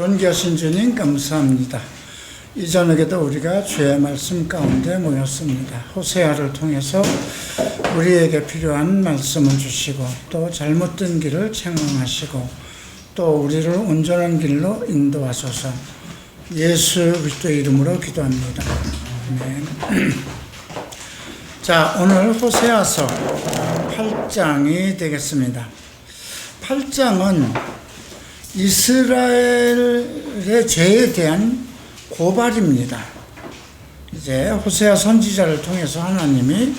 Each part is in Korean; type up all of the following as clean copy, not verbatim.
존귀하신 주님 감사합니다. 이전에도 우리가 주의 말씀 가운데 모였습니다. 호세아를 통해서 우리에게 필요한 말씀을 주시고 또 잘못된 길을 책망하시고 또 우리를 온전한 길로 인도하소서. 예수 그리스도의 이름으로 기도합니다. 아멘. 자, 오늘 호세아서 8장이 되겠습니다. 8장은 이스라엘의 죄에 대한 고발입니다. 이제 호세아 선지자를 통해서 하나님이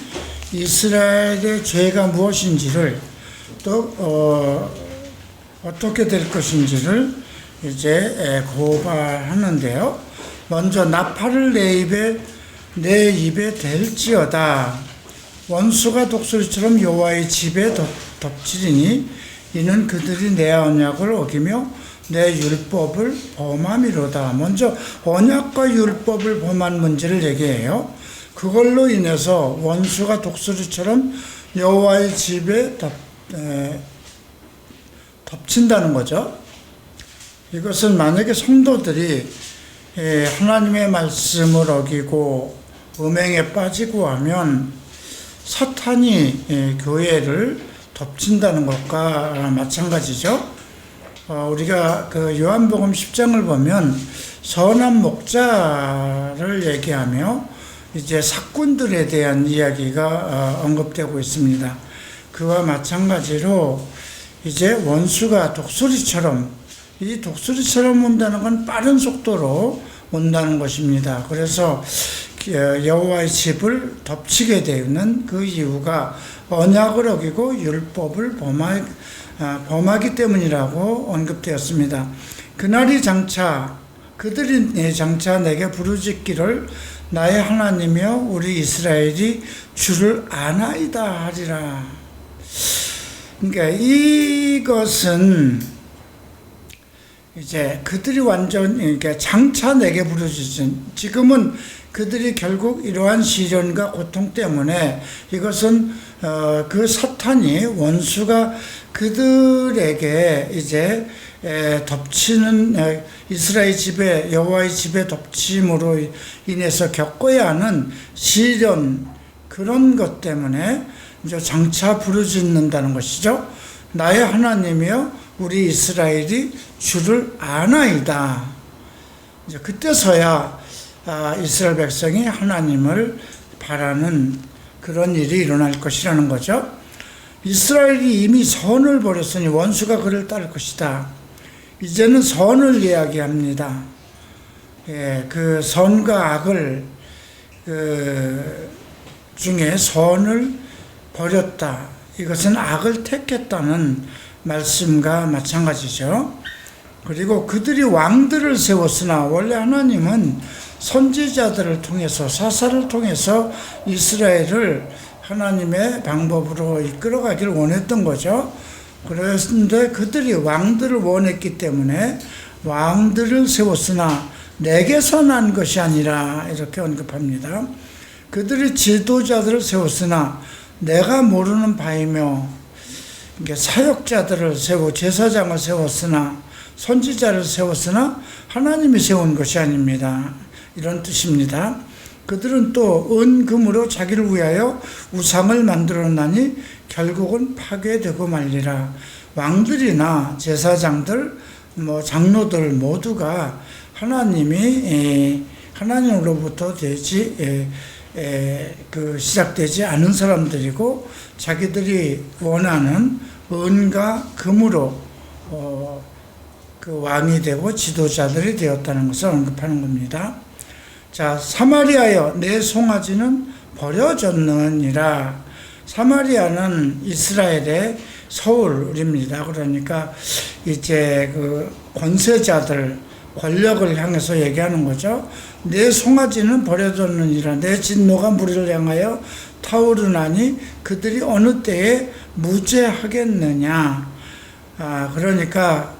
이스라엘의 죄가 무엇인지를 또 어떻게 될 것인지를 이제 고발하는데요. 먼저 나팔을 내 입에 댈지어다. 원수가 독수리처럼 여호와의 집에 덮치리니 이는 그들이 내 언약을 어기며 내 율법을 범함이로다. 먼저 언약과 율법을 범한 문제를 얘기해요. 그걸로 인해서 원수가 독수리처럼 여호와의 집에 덮친다는 거죠. 이것은 만약에 성도들이 하나님의 말씀을 어기고 음행에 빠지고 하면 사탄이 교회를 덮친다는 것과 마찬가지죠. 우리가 그 요한복음 10장을 보면 선한 목자를 얘기하며 이제 사꾼들에 대한 이야기가 언급되고 있습니다. 그와 마찬가지로 이제 원수가 독수리처럼 온다는 건 빠른 속도로 온다는 것입니다. 그래서 여호와의 집을 덮치게 되는 그 이유가 언약을 어기고 율법을 범하기 때문이라고 언급되었습니다. 그날이 장차 그들이 장차 내게 부르짖기를 나의 하나님이여 우리 이스라엘이 주를 아나이다 하리라. 그러니까 이것은 이제 그들이 그러니까 장차 내게 부르짖은, 지금은 그들이 결국 이러한 시련과 고통 때문에 이것은 그 사탄이 원수가 그들에게 이제 덮치는 이스라엘 집에 여호와의 집에 덮침으로 인해서 겪어야 하는 시련, 그런 것 때문에 이제 장차 부르짖는다는 것이죠. 나의 하나님이여 우리 이스라엘이 주를 아나이다. 이제 그때서야 이스라엘 백성이 하나님을 바라는 그런 일이 일어날 것이라는 거죠. 이스라엘이 이미 선을 버렸으니 원수가 그를 따를 것이다. 이제는 선을 이야기합니다. 그 선과 악을 중에 선을 버렸다. 이것은 악을 택했다는 말씀과 마찬가지죠. 그리고 그들이 왕들을 세웠으나 원래 하나님은 선지자들을 통해서 사사를 통해서 이스라엘을 하나님의 방법으로 이끌어가기를 원했던 거죠. 그런데 그들이 왕들을 원했기 때문에 왕들을 세웠으나 내게서 난 것이 아니라 이렇게 언급합니다. 그들이 지도자들을 세웠으나 내가 모르는 바이며, 사역자들을 세우고 제사장을 세웠으나 선지자를 세웠으나 하나님이 세운 것이 아닙니다. 이런 뜻입니다. 그들은 또 은금으로 자기를 위하여 우상을 만들어나니 결국은 파괴되고 말리라. 왕들이나 제사장들, 장로들 모두가 하나님으로부터 시작되지 않은 사람들이고 자기들이 원하는 은과 금으로 그 왕이 되고 지도자들이 되었다는 것을 언급하는 겁니다. 자, 사마리아여 내 송아지는 버려졌느니라. 사마리아는 이스라엘의 서울입니다. 그러니까 이제 그 권세자들, 권력을 향해서 얘기하는 거죠. 내 송아지는 버려졌느니라. 내 진노가 무리를 향하여 타오르나니 그들이 어느 때에 무죄하겠느냐. 그러니까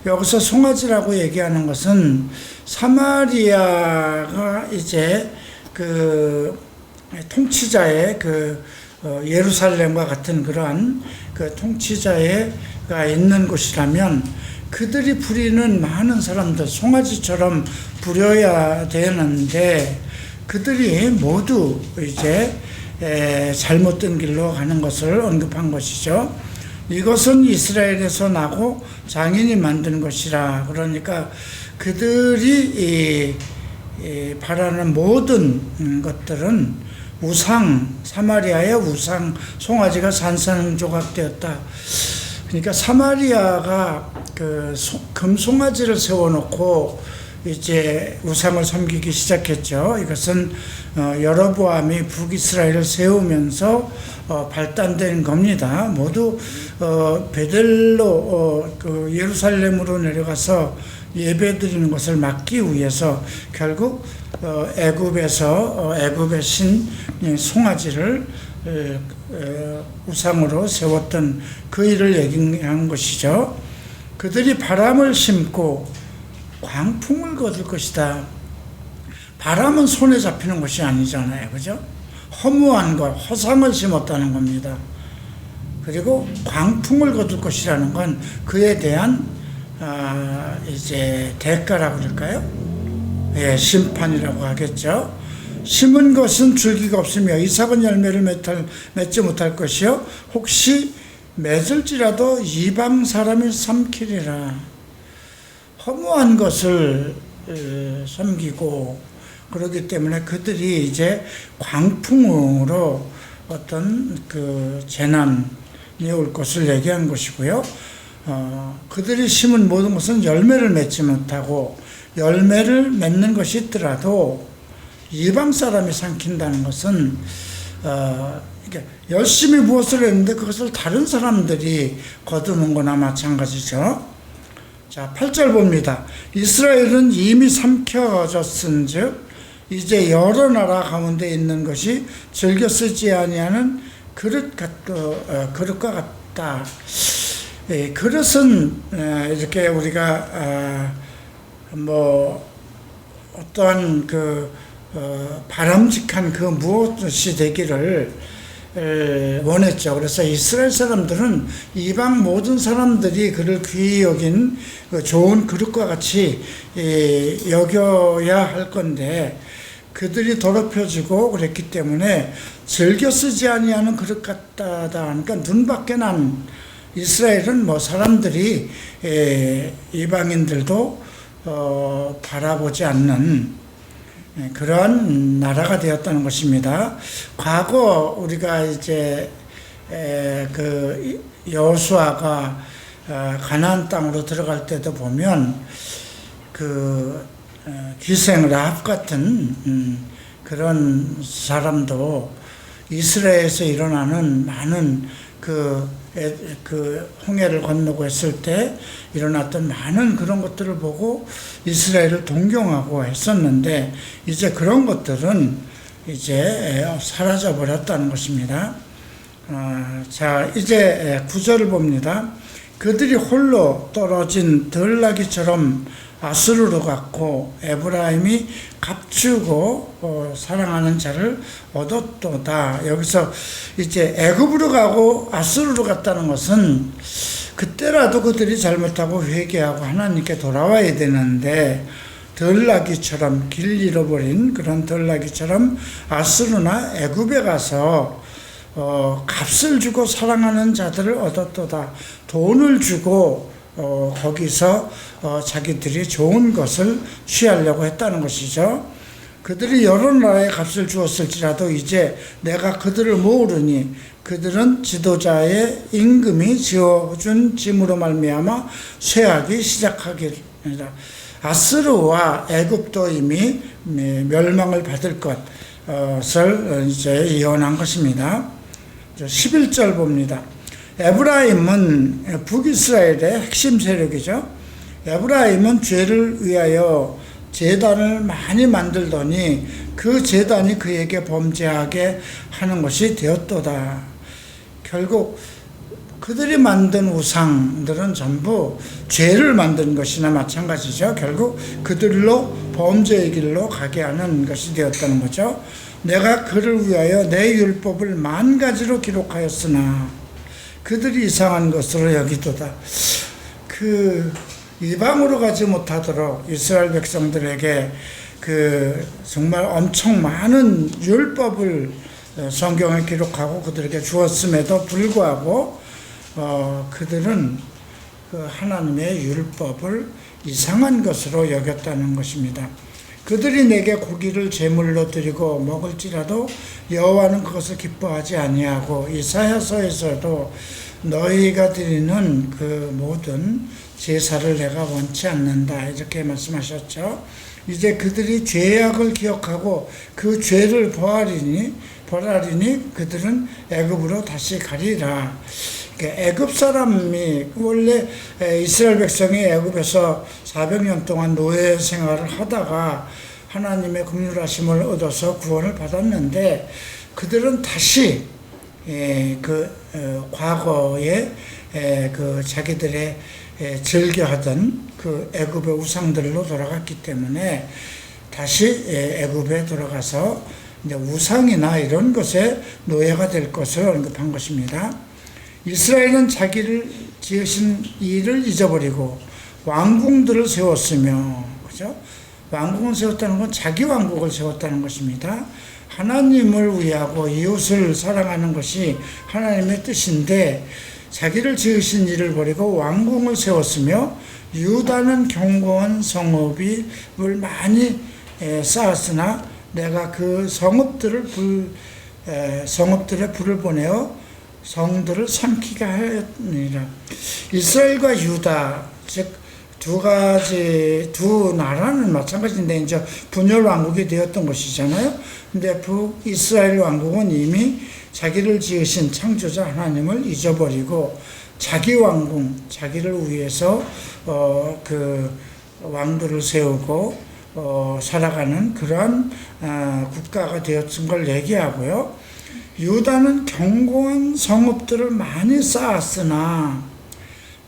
여기서 송아지라고 얘기하는 것은 사마리아가 이제 그 통치자의 예루살렘과 같은 그러한 그 통치자가 있는 곳이라면 그들이 부리는 많은 사람들, 송아지처럼 부려야 되는데, 그들이 모두 이제 잘못된 길로 가는 것을 언급한 것이죠. 이것은 이스라엘에서 나고 장인이 만든 것이라. 그러니까 그들이 바라는 모든 것들은 우상, 사마리아의 우상, 송아지가 산산조각되었다. 그러니까 사마리아가 그 금송아지를 세워놓고 이제 우상을 섬기기 시작했죠. 이것은 여로보암이 북이스라엘을 세우면서 발단된 겁니다. 모두 베델로 그 예루살렘으로 내려가서 예배드리는 것을 막기 위해서 결국 애굽에서 애굽의 신 송아지를 우상으로 세웠던 그 일을 얘기한 것이죠. 그들이 바람을 심고 광풍을 거둘 것이다. 바람은 손에 잡히는 것이 아니잖아요. 그죠? 허무한 것, 허상을 심었다는 겁니다. 그리고 광풍을 거둘 것이라는 건 그에 대한 이제 대가라고 그럴까요? 예, 심판이라고 하겠죠. 심은 것은 줄기가 없으며 이삭은 열매를 맺지 못할 것이요 혹시 맺을지라도 이방 사람이 삼키리라. 허무한 것을 섬기고 그렇기 때문에 그들이 이제 광풍으로 어떤 그 재난이 올 것을 얘기한 것이고요. 그들이 심은 모든 것은 열매를 맺지 못하고 열매를 맺는 것이 있더라도 이방 사람이 삼킨다는 것은 열심히 무엇을 했는데 그것을 다른 사람들이 거두는 거나 마찬가지죠. 자, 8절 봅니다. 이스라엘은 이미 삼켜졌은즉 이제 여러 나라 가운데 있는 것이 즐겨 쓰지 아니하는 그릇과 같다. 예, 그릇은 이렇게 우리가 어떠한 바람직한 그 무엇이 되기를 원했죠. 그래서 이스라엘 사람들은 이방 모든 사람들이 그를 귀히 여긴 좋은 그릇과 같이 여겨야 할 건데 그들이 더럽혀지고 그랬기 때문에 즐겨 쓰지 아니하는 그릇 같다. 그러니까 눈밖에 난 이스라엘은 사람들이 이방인들도 바라보지 않는 그러한 나라가 되었다는 것입니다. 과거 우리가 이제 그 여호수아가 가나안 땅으로 들어갈 때도 보면 그 기생 라합 같은 그런 사람도 이스라엘에서 일어나는 많은 그 홍해를 건너고 했을 때 일어났던 많은 그런 것들을 보고 이스라엘을 동경하고 했었는데 이제 그런 것들은 이제 사라져 버렸다는 것입니다. 자, 이제 9절을 봅니다. 그들이 홀로 떨어진 들나귀처럼 아수르로 갔고 에브라임이 값주고 사랑하는 자를 얻었도다. 여기서 이제 애굽으로 가고 아수르로 갔다는 것은 그때라도 그들이 잘못하고 회개하고 하나님께 돌아와야 되는데 들나귀처럼 길 잃어버린 그런 들나귀처럼 아수르나 애굽에 가서 값을 주고 사랑하는 자들을 얻었도다. 돈을 주고 거기서 자기들이 좋은 것을 취하려고 했다는 것이죠. 그들이 여러 나라에 값을 주었을지라도 이제 내가 그들을 모으르니 그들은 지도자의 임금이 지어준 짐으로 말미암아 쇠하기 시작하리라. 아스르와 애굽도 이미 멸망을 받을 것을 이제 예언한 것입니다. 11절 봅니다. 에브라임은 북이스라엘의 핵심 세력이죠. 에브라임은 죄를 위하여 제단을 많이 만들더니 그 제단이 그에게 범죄하게 하는 것이 되었도다. 결국 그들이 만든 우상들은 전부 죄를 만든 것이나 마찬가지죠. 결국 그들로 범죄의 길로 가게 하는 것이 되었다는 거죠. 내가 그를 위하여 내 율법을 10,000가지로 기록하였으나 그들이 이상한 것으로 여기도다. 이방으로 가지 못하도록 이스라엘 백성들에게 그 정말 엄청 많은 율법을 성경에 기록하고 그들에게 주었음에도 불구하고 그들은 그 하나님의 율법을 이상한 것으로 여겼다는 것입니다. 그들이 내게 고기를 제물로 드리고 먹을지라도 여호와는 그것을 기뻐하지 아니하고 이사야서에서도 너희가 드리는 그 모든 제사를 내가 원치 않는다 이렇게 말씀하셨죠. 이제 그들이 죄악을 기억하고 그 죄를 벌하리니 그들은 애굽으로 다시 가리라. 애굽 사람이 원래 이스라엘 백성이 애굽에서 400년 동안 노예 생활을 하다가 하나님의 긍휼하심을 얻어서 구원을 받았는데 그들은 다시 과거에 그 자기들의 즐겨하던 그 애굽의 우상들로 돌아갔기 때문에 다시 애굽에 돌아가서 이제 우상이나 이런 것에 노예가 될 것을 언급한 것입니다. 이스라엘은 자기를 지으신 이를 잊어버리고 왕궁들을 세웠으며, 그죠? 왕궁을 세웠다는 건 자기 왕국을 세웠다는 것입니다. 하나님을 위하고 이웃을 사랑하는 것이 하나님의 뜻인데 자기를 지으신 이를 버리고 왕궁을 세웠으며 유다는 견고한 성읍을 많이 쌓았으나 내가 그 성읍들의 불을 보내어 성들을 삼키게 하였느니라. 이스라엘과 유다, 즉 두 나라는 마찬가지인데 이제 분열 왕국이 되었던 것이잖아요. 근데 이스라엘 왕국은 이미 자기를 지으신 창조자 하나님을 잊어버리고 자기 왕궁, 자기를 위해서 그 왕들을 세우고 살아가는 그러한 국가가 되었던 걸 얘기하고요. 유다는 견고한 성읍들을 많이 쌓았으나,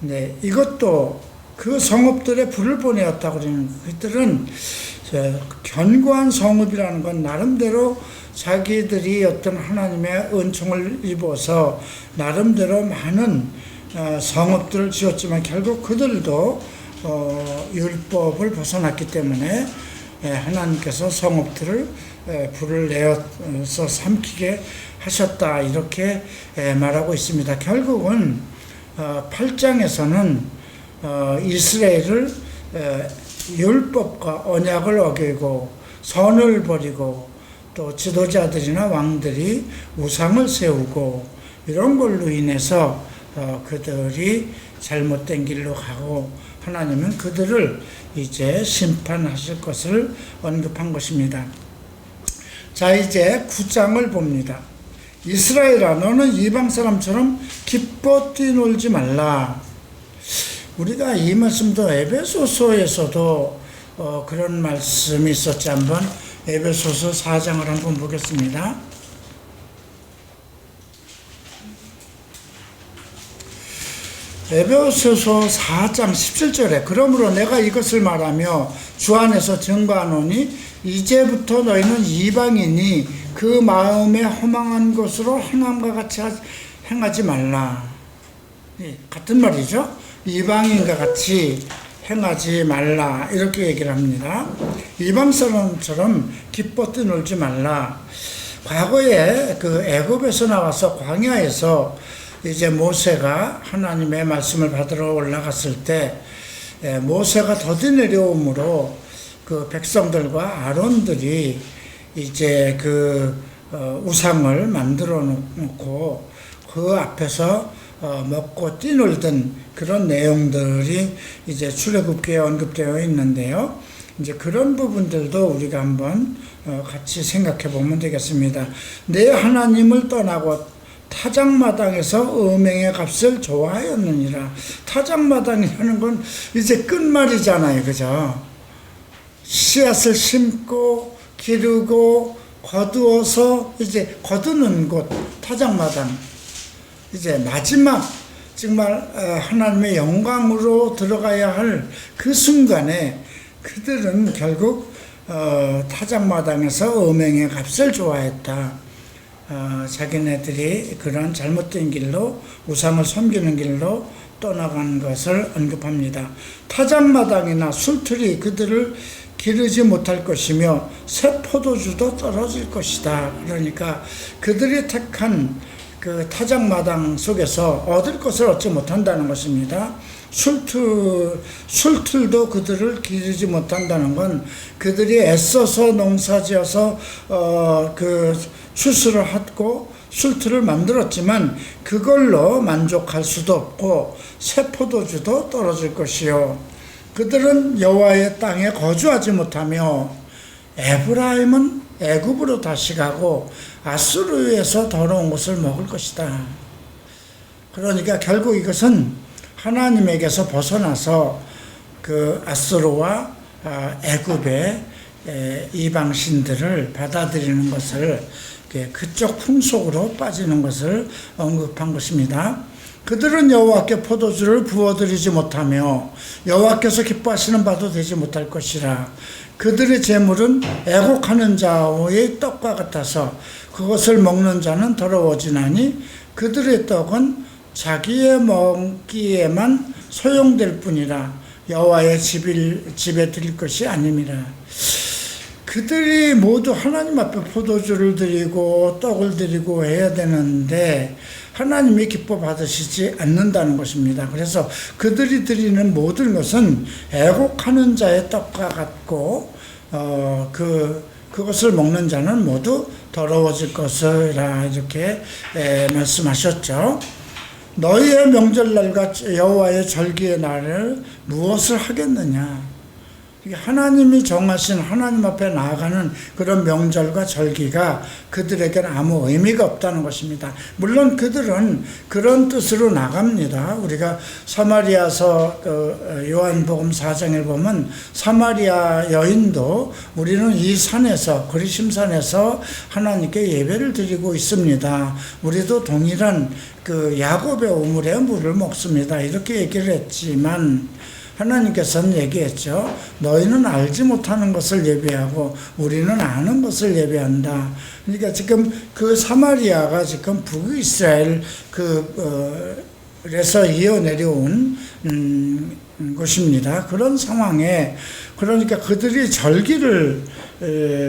네, 이것도 그 성읍들에 불을 보내었다고 그러는 그들은 견고한 성읍이라는 건 나름대로 자기들이 어떤 하나님의 은총을 입어서 나름대로 많은 성읍들을 지었지만 결국 그들도 율법을 벗어났기 때문에 하나님께서 성읍들을 불을 내어서 삼키게 하셨다 이렇게 말하고 있습니다. 결국은 8장에서는 이스라엘을 율법과 언약을 어기고 선을 버리고 또 지도자들이나 왕들이 우상을 세우고 이런 걸로 인해서 그들이 잘못된 길로 가고 하나님은 그들을 이제 심판하실 것을 언급한 것입니다. 자, 이제 9장을 봅니다. 이스라엘아, 너는 이방 사람처럼 기뻐 뛰놀지 말라. 우리가 이 말씀도 에베소서에서도 그런 말씀이 있었지. 한번 에베소서 4장을 한번 보겠습니다. 에베소서 4장 17절에 그러므로 내가 이것을 말하며 주 안에서 증거하노니 이제부터 너희는 이방인이 그 마음에 허망한 것으로 행함과 같이 행하지 말라. 같은 말이죠. 이방인과 같이 행하지 말라 이렇게 얘기를 합니다. 이방 사람처럼 기뻐 뛰놀지 말라. 과거에 그 애굽에서 나와서 광야에서 이제 모세가 하나님의 말씀을 받으러 올라갔을 때 모세가 더디 내려옴으로 그 백성들과 아론들이 이제 그 우상을 만들어 놓고 그 앞에서 먹고 뛰놀던 그런 내용들이 이제 출애굽기에 언급되어 있는데요. 이제 그런 부분들도 우리가 한번 같이 생각해 보면 되겠습니다. 내 하나님을 떠나고 타작마당에서 음행의 값을 좋아하였느니라. 타작마당이라는 건 이제 끝말이잖아요. 그죠? 씨앗을 심고 기르고 거두어서 이제 거두는 곳, 타작마당. 이제 마지막 정말 하나님의 영광으로 들어가야 할 그 순간에 그들은 결국 타작마당에서 음행의 값을 좋아했다. 자기네들이 그런 잘못된 길로 우상을 섬기는 길로 떠나간 것을 언급합니다. 타작마당이나 술틀이 그들을 기르지 못할 것이며 새 포도주도 떨어질 것이다. 그러니까 그들이 택한 그 타작마당 속에서 얻을 것을 얻지 못한다는 것입니다. 술틀도 그들을 기르지 못한다는 건 그들이 애써서 농사지어서 그 추수를 하고 술틀을 만들었지만 그걸로 만족할 수도 없고 새 포도주도 떨어질 것이요. 그들은 여호와의 땅에 거주하지 못하며 에브라임은 애굽으로 다시 가고 아수르에서 더러운 것을 먹을 것이다. 그러니까 결국 이것은 하나님에게서 벗어나서 그 아수르와 애굽의 이방신들을 받아들이는 것을, 그쪽 풍속으로 빠지는 것을 언급한 것입니다. 그들은 여호와께 포도주를 부어드리지 못하며 여호와께서 기뻐하시는 바도 되지 못할 것이라. 그들의 재물은 애곡하는 자의 떡과 같아서 그것을 먹는 자는 더러워지나니 그들의 떡은 자기의 먹기에만 소용될 뿐이라. 여호와의 집에 드릴 것이 아님이라. 그들이 모두 하나님 앞에 포도주를 드리고 떡을 드리고 해야 되는데 하나님이 기뻐 받으시지 않는다는 것입니다. 그래서 그들이 드리는 모든 것은 애곡하는 자의 떡과 같고 그것을 먹는 자는 모두 더러워질 것이라 이렇게 말씀하셨죠. 너희의 명절날과 여호와의 절기의 날을 무엇을 하겠느냐. 하나님이 정하신 하나님 앞에 나아가는 그런 명절과 절기가 그들에게는 아무 의미가 없다는 것입니다. 물론 그들은 그런 뜻으로 나갑니다. 우리가 사마리아서 요한복음 4장에 보면 사마리아 여인도 우리는 이 산에서 그리심산에서 하나님께 예배를 드리고 있습니다. 우리도 동일한 그 야곱의 우물에 물을 먹습니다. 이렇게 얘기를 했지만 하나님께서는 얘기했죠. 너희는 알지 못하는 것을 예배하고 우리는 아는 것을 예배한다. 그러니까 지금 그 사마리아가 지금 북이스라엘 그에서 이어 내려온 곳입니다. 그런 상황에 그러니까 그들이 절기를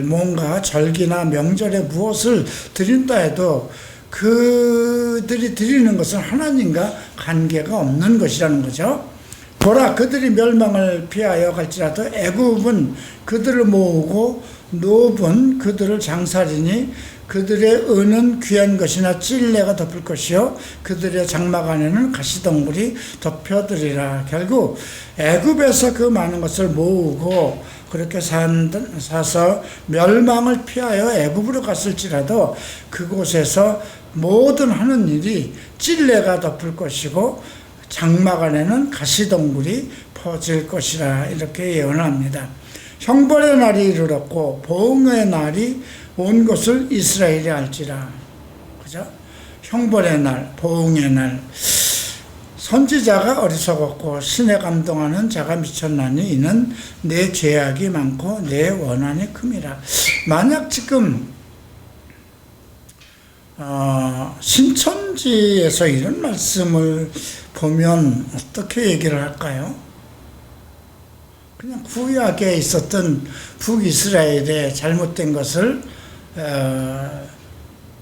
뭔가 절기나 명절에 무엇을 드린다 해도 그들이 드리는 것은 하나님과 관계가 없는 것이라는 거죠. 보라, 그들이 멸망을 피하여 갈지라도 애굽은 그들을 모으고 노브는 그들을 장사리니 그들의 은은 귀한 것이나 찔레가 덮을 것이요 그들의 장막 안에는 가시덩굴이 덮여들이라. 결국 애굽에서 그 많은 것을 모으고 그렇게 사서 멸망을 피하여 애굽으로 갔을지라도 그곳에서 모든 하는 일이 찔레가 덮을 것이고 장막 안에는 가시덩굴이 퍼질 것이라 이렇게 예언합니다. 형벌의 날이 이르렀고 보응의 날이 온 것을 이스라엘이 알지라. 그죠? 형벌의 날, 보응의 날. 선지자가 어리석었고 신에 감동하는 자가 미쳤나니 이는 내 죄악이 많고 내 원한이 큼이라. 만약 지금 신천지에서 이런 말씀을 보면 어떻게 얘기를 할까요? 그냥 구약에 있었던 북이스라엘의 잘못된 것을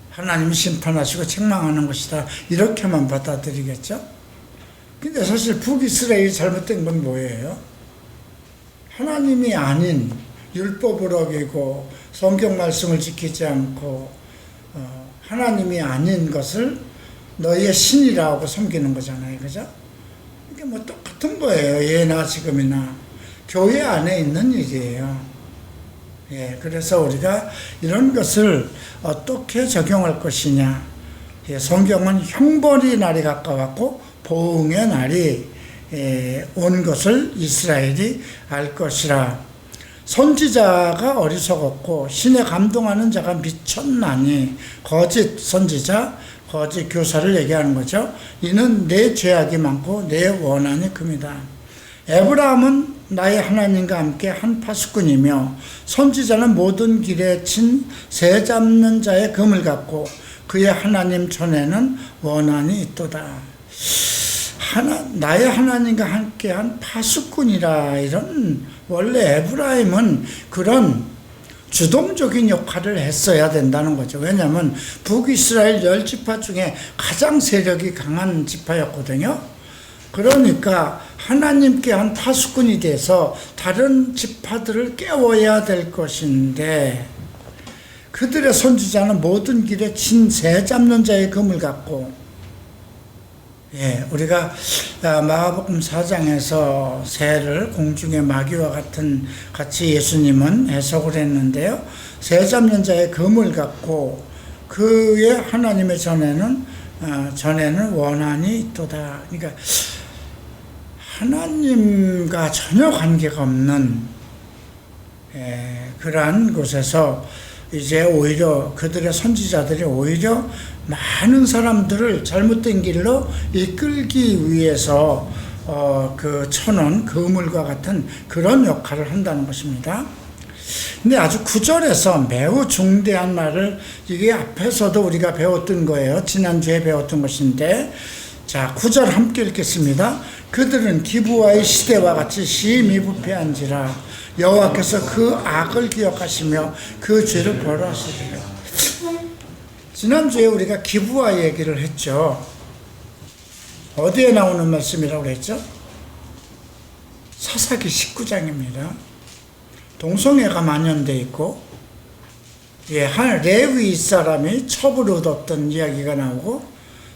하나님이 심판하시고 책망하는 것이다 이렇게만 받아들이겠죠? 근데 사실 북이스라엘이 잘못된 건 뭐예요? 하나님이 아닌 율법을 어기고 성경 말씀을 지키지 않고 하나님이 아닌 것을 너희의 신이라고 섬기는 거잖아요. 그죠? 이게 뭐 똑같은 거예요. 예나 지금이나. 교회 안에 있는 일이에요. 예, 그래서 우리가 이런 것을 어떻게 적용할 것이냐. 예, 성경은 형벌의 날이 가까웠고 보응의 날이 온 것을 이스라엘이 알 것이라. 선지자가 어리석었고 신에 감동하는 자가 미쳤나니. 거짓 선지자, 거짓 교사를 얘기하는 거죠. 이는 내 죄악이 많고 내 원한이 큽니다. 에브라함은 나의 하나님과 함께 한 파수꾼이며 선지자는 모든 길에 친 새 잡는 자의 금을 갖고 그의 하나님 전에는 원한이 있도다. 나의 하나님과 함께한 파수꾼이라. 이런, 원래 에브라임은 그런 주동적인 역할을 했어야 된다는 거죠. 왜냐하면 북이스라엘 10지파 중에 가장 세력이 강한 지파였거든요. 그러니까 하나님께 한 파수꾼이 돼서 다른 지파들을 깨워야 될 것인데, 그들의 선지자는 모든 길에 새 잡는 자의 검을 갖고, 우리가 마가복음 4장에서 새를 공중의 마귀와 같이 예수님은 해석을 했는데요. 새 잡는 자의 검을 갖고 그의 하나님의 전에는 원한이 있도다. 그러니까 하나님과 전혀 관계가 없는 그러한 곳에서 이제 오히려 그들의 선지자들이 오히려 많은 사람들을 잘못된 길로 이끌기 위해서 쳐놓은 그물과 같은 그런 역할을 한다는 것입니다. 근데 아주 9절에서 매우 중대한 말을, 이게 앞에서도 우리가 배웠던 거예요. 지난주에 배웠던 것인데, 자, 9절 함께 읽겠습니다. 그들은 기브와의 시대와 같이 심히 부패한지라. 여호와께서 그 악을 기억하시며 그 죄를 벌하시리라. 지난주에 우리가 기브와 얘기를 했죠. 어디에 나오는 말씀이라고 했죠? 사사기 19장입니다. 동성애가 만연되어 있고, 한 레위 사람이 첩을 얻었던 이야기가 나오고,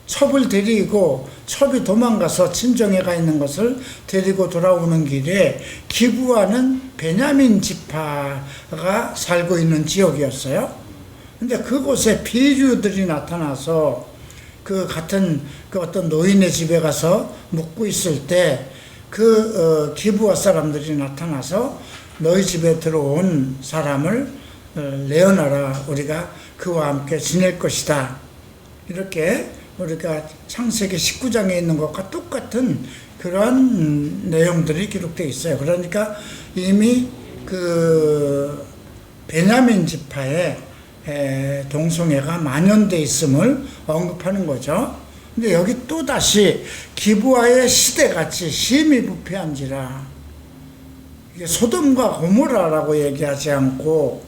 첩을 데리고 첩이 도망가서 친정에 가 있는 것을 데리고 돌아오는 길에 기브아는 베냐민 지파가 살고 있는 지역이었어요. 근데 그곳에 비류들이 나타나서 그 어떤 노인의 집에 가서 묵고 있을 때 기브아 사람들이 나타나서 너희 집에 들어온 사람을 내어놔라. 우리가 그와 함께 지낼 것이다. 이렇게 우리가 창세기 19장에 있는 것과 똑같은 그러한 내용들이 기록되어 있어요. 그러니까 이미 그 베냐민 지파에 동성애가 만연되어 있음을 언급하는 거죠. 근데 여기 또다시 기브아의 시대같이 심히 부패한지라. 이게 소돔과 고모라라고 얘기하지 않고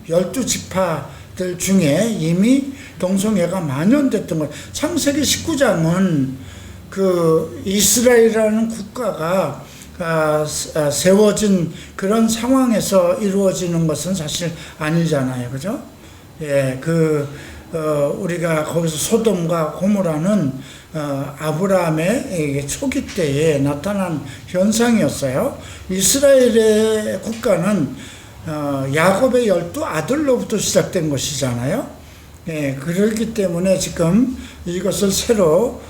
12지파들 중에 이미 동성애가 만연됐던 거예요. 창세기 19장은 그 이스라엘이라는 국가가 세워진 그런 상황에서 이루어지는 것은 사실 아니잖아요. 그죠? 우리가 거기서 소돔과 고모라는 아브라함의 초기 때에 나타난 현상이었어요. 이스라엘의 국가는 야곱의 12아들로부터 시작된 것이잖아요. 그렇기 때문에 지금 이것을 새로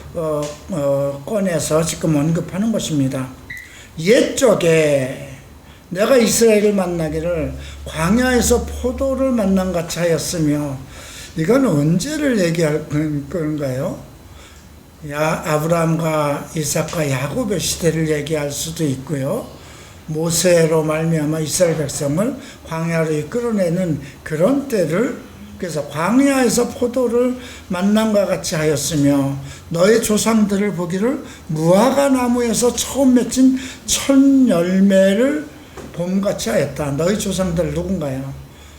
꺼내서 지금 언급하는 것입니다. 옛적에 내가 이스라엘을 만나기를 광야에서 포도를 만난 같이 하였으며, 이건 언제를 얘기할 건가요? 아브라함과 이삭과 야곱의 시대를 얘기할 수도 있고요. 모세로 말미암아 이스라엘 백성을 광야로 이끌어내는 그런 때를, 그래서 광야에서 포도를 만남과 같이 하였으며 너의 조상들을 보기를 무화과 나무에서 처음 맺힌 첫 열매를 봄같이 하였다. 너희 조상들 누군가요?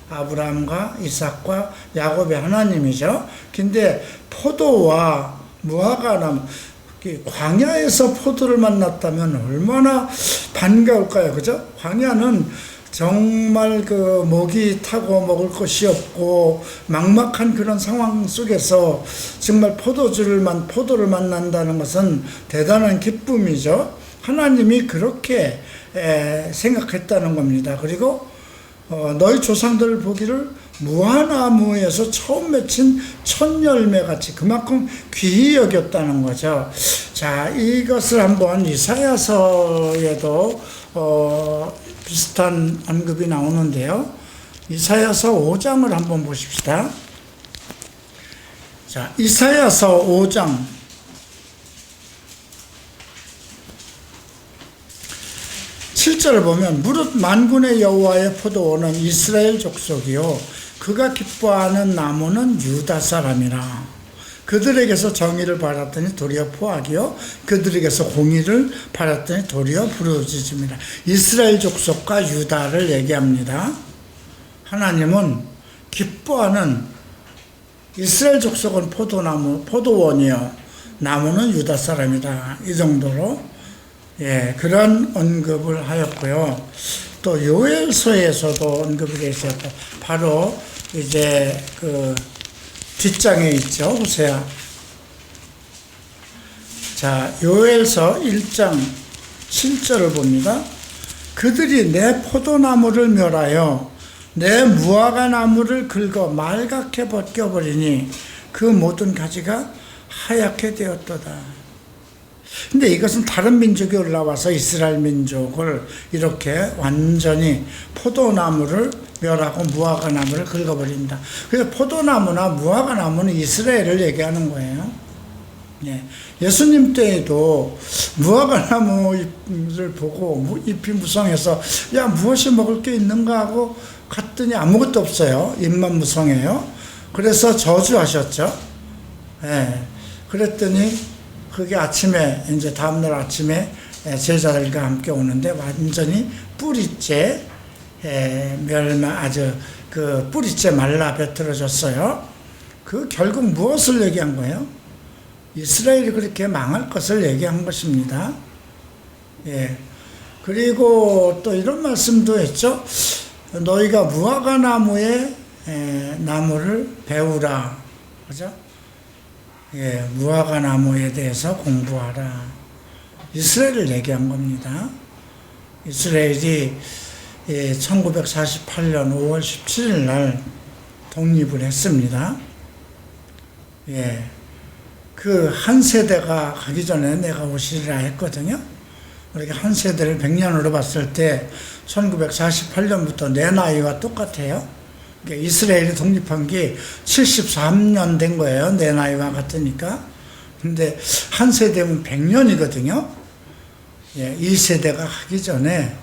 아브라함과 이삭과 야곱의 하나님이죠. 근데 포도와 무화과 나무, 광야에서 포도를 만났다면 얼마나 반가울까요? 그죠? 광야는 정말 목이 타고 먹을 것이 없고 막막한 그런 상황 속에서 정말 포도를 만난다는 것은 대단한 기쁨이죠. 하나님이 그렇게 생각했다는 겁니다. 그리고 너희 조상들을 보기를 무화나무에서 처음 맺힌 첫 열매같이 그만큼 귀히 여겼다는 거죠. 자, 이것을 한번 이사야서에도 비슷한 언급이 나오는데요. 이사야서 5장을 한번 보십시다. 자, 이사야서 5장 7절을 보면 무릇 만군의 여호와의 포도원은 이스라엘 족속이요 그가 기뻐하는 나무는 유다 사람이라. 그들에게서 정의를 바랐더니 도리어 포악이요 그들에게서 공의를 바랐더니 도리어 부르짖음이라. 이스라엘 족속과 유다를 얘기합니다. 하나님은 기뻐하는 이스라엘 족속은 포도원이요 나무는 유다 사람이다. 이 정도로 그런 언급을 하였고요. 또 요엘서에서도 언급이 되어 있었다. 바로 이제 그 뒷장에 있죠. 호세아. 자, 요엘서 1장 7절을 봅니다. 그들이 내 포도나무를 멸하여 내 무화과 나무를 긁어 말갛게 벗겨버리니 그 모든 가지가 하얗게 되었도다. 근데 이것은 다른 민족이 올라와서 이스라엘 민족을 이렇게 완전히 포도나무를 멸하고 무화과 나무를 긁어버린다. 그래서 포도나무나 무화과 나무는 이스라엘을 얘기하는 거예요. 예수님 때에도 무화과 나무를 보고 잎이 무성해서 야 무엇이 먹을 게 있는가 하고 갔더니 아무것도 없어요. 잎만 무성해요. 그래서 저주하셨죠. 그랬더니 그게 아침에 이제 다음날 아침에 제자들과 함께 오는데 완전히 뿌리째 아주 그 뿌리째 말라 벼들어졌어요. 그 결국 무엇을 얘기한 거예요? 이스라엘이 그렇게 망할 것을 얘기한 것입니다. 그리고 또 이런 말씀도 했죠. 너희가 무화과 나무의 나무를 배우라. 그죠? 무화과 나무에 대해서 공부하라. 이스라엘을 얘기한 겁니다. 이스라엘이 1948년 5월 17일 날 독립을 했습니다. 그 한 세대가 가기 전에 내가 오시리라 했거든요. 우리가 한 세대를 100년으로 봤을 때 1948년부터 내 나이와 똑같아요. 그러니까 이스라엘이 독립한 게 73년 된 거예요. 내 나이와 같으니까. 근데 한 세대면 100년이거든요. 2세대가 하기 전에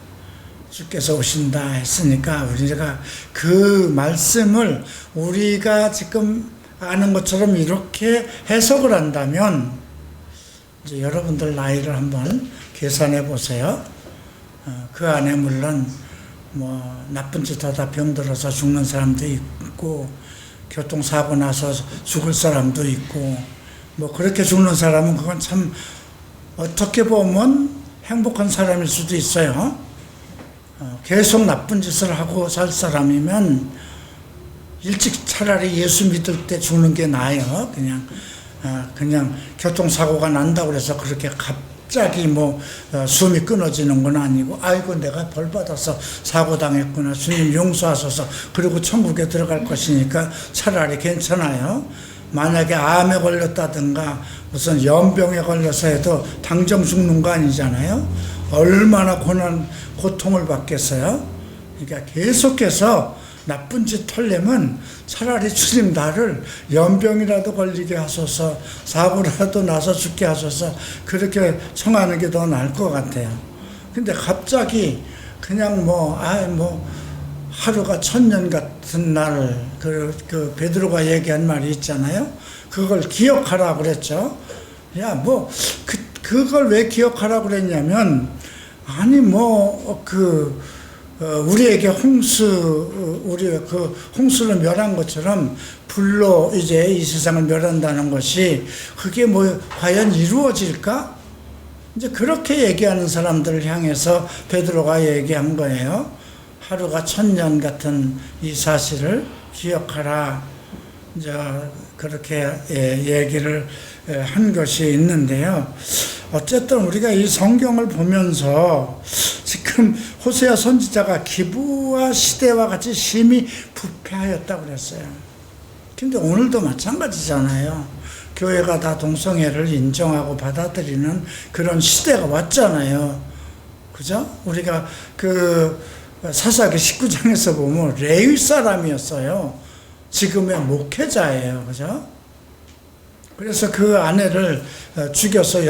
주께서 오신다 했으니까 우리가 그 말씀을 우리가 지금 아는 것처럼 이렇게 해석을 한다면 이제 여러분들 나이를 한번 계산해 보세요. 그 안에 물론 뭐 나쁜 짓 하다 병들어서 죽는 사람도 있고 교통사고 나서 죽을 사람도 있고 뭐 그렇게 죽는 사람은 그건 참 어떻게 보면 행복한 사람일 수도 있어요. 계속 나쁜 짓을 하고 살 사람이면 일찍 차라리 예수 믿을 때 죽는 게 나아요. 그냥 교통사고가 난다고 해서 그렇게 갑자기 숨이 끊어지는 건 아니고 아이고 내가 벌 받아서 사고 당했구나 주님 용서하소서 그리고 천국에 들어갈 것이니까 차라리 괜찮아요. 만약에 암에 걸렸다든가 무슨 연병에 걸려서 해도 당장 죽는 거 아니잖아요. 얼마나 고통을 받겠어요. 그러니까 계속해서 나쁜 짓 털려면 차라리 주님 나를 연병이라도 걸리게 하소서 사고라도 나서 죽게 하소서 그렇게 청하는 게 더 나을 것 같아요. 근데 갑자기 그냥 하루가 천년 같은 날 그 베드로가 얘기한 말이 있잖아요. 그걸 기억하라 그랬죠. 그걸 왜 기억하라 그랬냐면 우리에게 우리 홍수를 멸한 것처럼 불로 이제 이 세상을 멸한다는 것이 그게 과연 이루어질까? 이제 그렇게 얘기하는 사람들을 향해서 베드로가 얘기한 거예요. 하루가 천년 같은 이 사실을 기억하라. 이제 그렇게 얘기를 한 것이 있는데요. 어쨌든 우리가 이 성경을 보면서 지금 호세아 선지자가 기브아 시대와 같이 심히 부패하였다고 그랬어요. 근데 오늘도 마찬가지잖아요. 교회가 다 동성애를 인정하고 받아들이는 그런 시대가 왔잖아요. 그죠? 우리가 사사기 19장에서 보면 레위 사람이었어요. 지금의 목회자예요. 그죠? 그래서 그 아내를 죽여서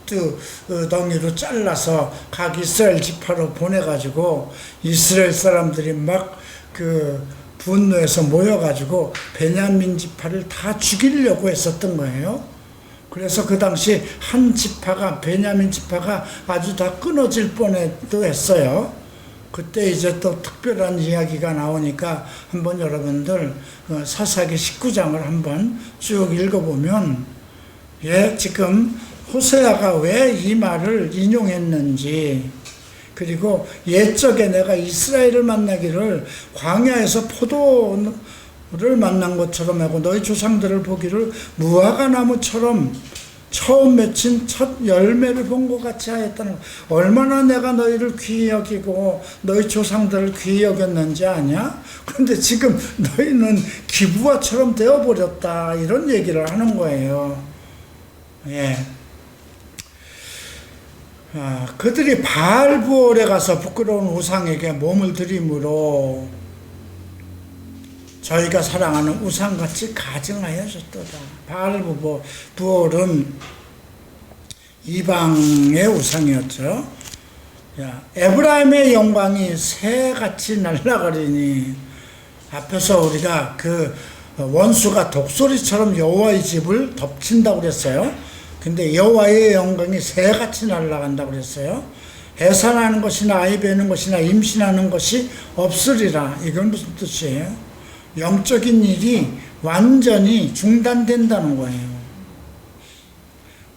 12덩이로 잘라서 각 이스라엘 지파로 보내가지고 이스라엘 사람들이 막 분노해서 모여가지고 베냐민 지파를 다 죽이려고 했었던 거예요. 그래서 그 당시 한 지파가, 베냐민 지파가 아주 다 끊어질 뻔도 했어요. 그때 이제 또 특별한 이야기가 나오니까 한번 여러분들 사사기 19장을 한번 쭉 읽어보면, 지금 호세아가 왜 이 말을 인용했는지, 그리고 옛적에 내가 이스라엘을 만나기를 광야에서 포도를 만난 것처럼 하고 너희 조상들을 보기를 무화과 나무처럼 처음 맺힌 첫 열매를 본 것 같이 하였다는, 얼마나 내가 너희를 귀히 여기고 너희 조상들을 귀히 여겼는지 아냐? 그런데 지금 너희는 기부화처럼 되어버렸다, 이런 얘기를 하는 거예요. 그들이 바알부올에 가서 부끄러운 우상에게 몸을 들이므로 저희가 사랑하는 우상같이 가증하여졌도다. 바알부올은 이방의 우상이었죠. 에브라임의 영광이 새같이 날아가리니, 앞에서 우리가 그 원수가 독소리처럼 여호와의 집을 덮친다고 그랬어요. 근데 여호와의 영광이 새같이 날아간다고 그랬어요. 해산하는 것이나 아이 베는 것이나 임신하는 것이 없으리라. 이건 무슨 뜻이에요? 영적인 일이 완전히 중단된다는 거예요.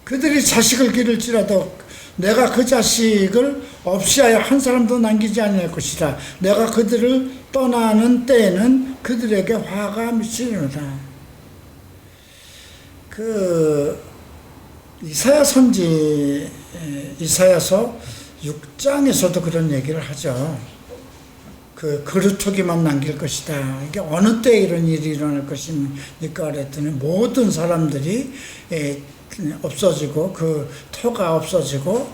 그들이 자식을 기를지라도 내가 그 자식을 없이 하여 한 사람도 남기지 않을 것이다. 내가 그들을 떠나는 때에는 그들에게 화가 미치리로다. 이사야서 6장에서도 그런 얘기를 하죠. 그루터기만 남길 것이다. 이게 어느 때 이런 일이 일어날 것입니까? 그랬더니 모든 사람들이 없어지고 그 터가 없어지고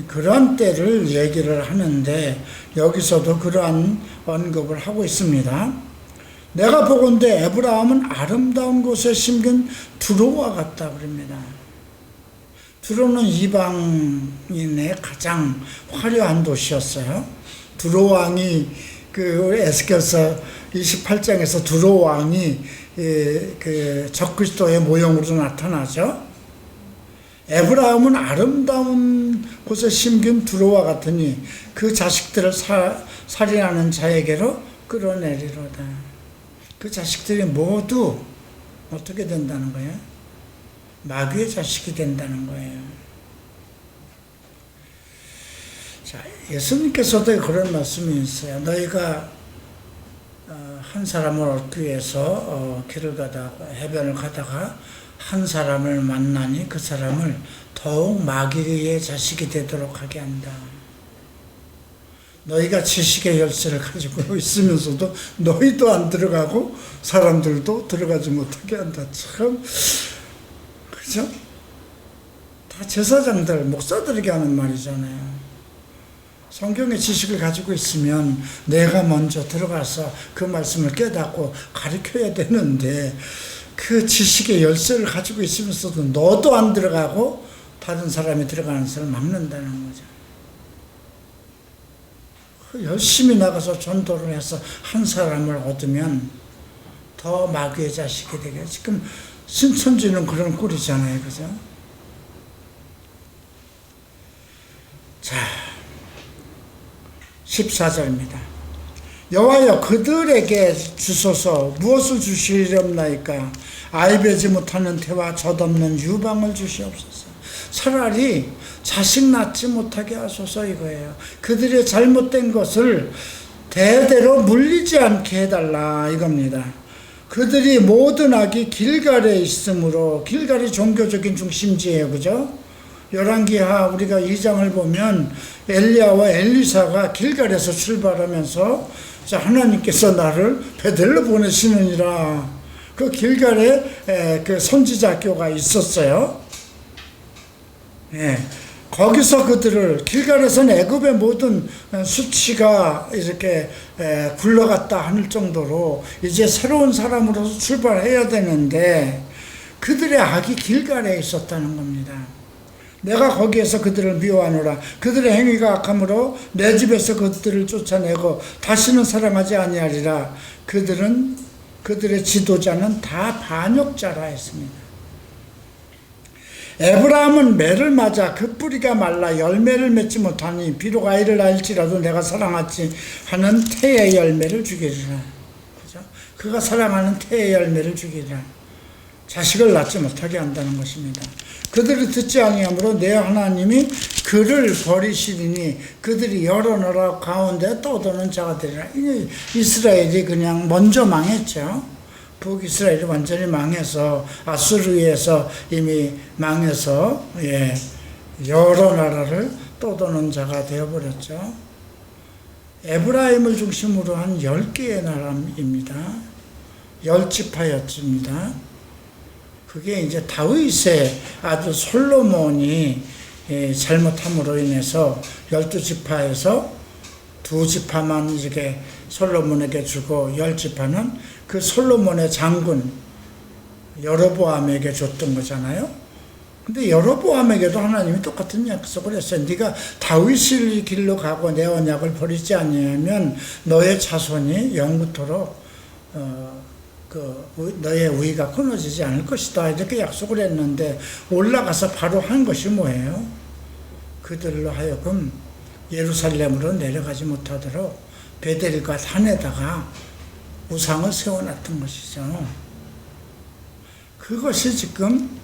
그런 때를 얘기를 하는데, 여기서도 그러한 언급을 하고 있습니다. 내가 보건대 에브라함은 아름다운 곳에 심긴 두로와 같다 그럽니다. 두로는 이방인의 가장 화려한 도시였어요. 두로 왕이 에스겔서 28장에서 두로 왕이 적그리스도의 모형으로 나타나죠. 에브라함은 아름다운 곳에 심긴 두로와 같으니 그 자식들을 살인하는 자에게로 끌어내리로다. 그 자식들이 모두 어떻게 된다는 거예요? 마귀의 자식이 된다는 거예요. 자, 예수님께서도 그런 말씀이 있어요. 너희가 한 사람을 얻기 위해서 길을 가다가, 해변을 가다가 한 사람을 만나니 그 사람을 더욱 마귀의 자식이 되도록 하게 한다. 너희가 지식의 열쇠를 가지고 있으면서도 너희도 안 들어가고 사람들도 들어가지 못하게 한다. 참, 그죠? 다 제사장들, 목사들에게 하는 말이잖아요. 성경의 지식을 가지고 있으면 내가 먼저 들어가서 그 말씀을 깨닫고 가르쳐야 되는데, 그 지식의 열쇠를 가지고 있으면서도 너도 안 들어가고 다른 사람이 들어가는 것을 막는다는 거죠. 열심히 나가서 전도를 해서 한 사람을 얻으면 더 마귀의 자식이 되게, 지금 신천지는 그런 꼴이잖아요. 그죠? 자, 14절입니다. 여호와여 그들에게 주소서. 무엇을 주시렵나이까? 아이 베지 못하는 태와 젖없는 유방을 주시옵소서. 차라리 자식 낳지 못하게 하소서, 이거예요. 그들의 잘못된 것을 대대로 물리지 않게 해달라, 이겁니다. 그들이 모든 악이 길갈에 있으므로, 길갈이 종교적인 중심지예요. 그죠? 열왕기하 우리가 2장을 보면 엘리야와 엘리사가 길갈에서 출발하면서 하나님께서 나를 베델로 보내시느니라, 그 길갈에 그 선지자 학교가 있었어요. 거기서 그들을, 길갈에서는 애굽의 모든 수치가 이렇게 굴러갔다 하는 정도로 이제 새로운 사람으로서 출발해야 되는데, 그들의 악이 길갈에 있었다는 겁니다. 내가 거기에서 그들을 미워하노라. 그들의 행위가 악함으로 내 집에서 그들을 쫓아내고 다시는 사랑하지 아니하리라. 그들의 지도자는 다 반역자라 했습니다. 에브라함은 매를 맞아 그 뿌리가 말라 열매를 맺지 못하니 비록 아이를 낳을지라도 내가 사랑하지 하는 태의 열매를 주기리라. 그죠? 그가 사랑하는 태의 열매를 주기리라. 자식을 낳지 못하게 한다는 것입니다. 그들이 듣지 아니하므로 내 하나님이 그를 버리시리니 그들이 여러 나라 가운데 떠도는 자가 되리라. 이스라엘이 그냥 먼저 망했죠. 북이스라엘이 완전히 망해서 아수르에서 이미 망해서 여러 나라를 떠도는 자가 되어버렸죠. 에브라임을 중심으로 한 10개의 나라입니다. 10지파였습니다. 그게 이제 다윗의 아들 솔로몬이 잘못함으로 인해서 12지파에서 2지파만 이렇게 솔로몬에게 주고 10지파는 그 솔로몬의 장군 여로보암에게 줬던 거잖아요. 근데 여로보암에게도 하나님이 똑같은 약속을 했어요. 네가 다윗의 길로 가고 내 언약을 버리지 않으면 너의 자손이 영구토록 너의 우위가 끊어지지 않을 것이다. 이렇게 약속을 했는데 올라가서 바로 한 것이 뭐예요? 그들로 하여금 예루살렘으로 내려가지 못하도록 베델과 산에다가 우상을 세워놨던 것이죠. 그것이 지금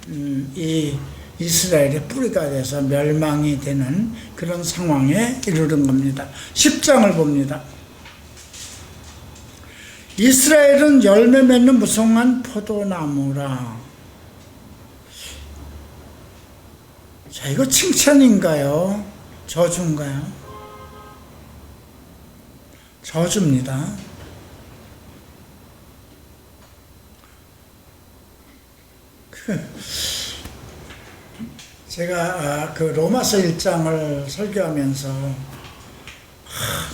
이 이스라엘의 뿌리가 돼서 멸망이 되는 그런 상황에 이르는 겁니다. 10장을 봅니다. 이스라엘은 열매 맺는 무성한 포도나무라. 자, 이거 칭찬인가요? 저주인가요? 저주입니다. 제가 그 로마서 1장을 설교하면서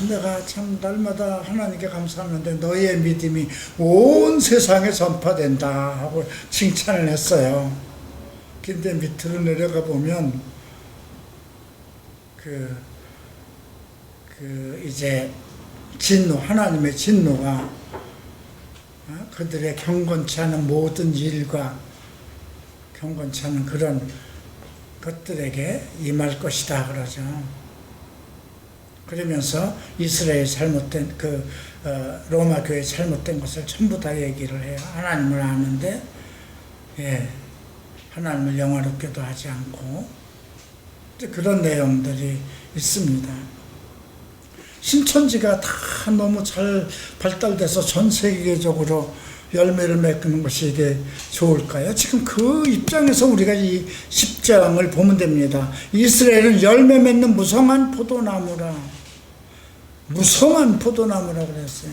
내가 참 날마다 하나님께 감사하는데 너희의 믿음이 온 세상에 전파된다 하고 칭찬을 했어요. 근데 밑으로 내려가 보면 이제 진노, 하나님의 진노가 그들의 경건치 않은 모든 일과 경건치 않은 그런 것들에게 임할 것이다 그러죠. 그러면서 이스라엘 잘못된 로마 교회 잘못된 것을 전부 다 얘기를 해요. 하나님을 아는데 하나님을 영화롭게도 하지 않고 그런 내용들이 있습니다. 신천지가 다 너무 잘 발달돼서 전 세계적으로 열매를 맺는 것이 이게 좋을까요? 지금 그 입장에서 우리가 이 10장을 보면 됩니다. 이스라엘은 열매 맺는 무성한 포도나무라. 무성한 포도나무라고 그랬어요.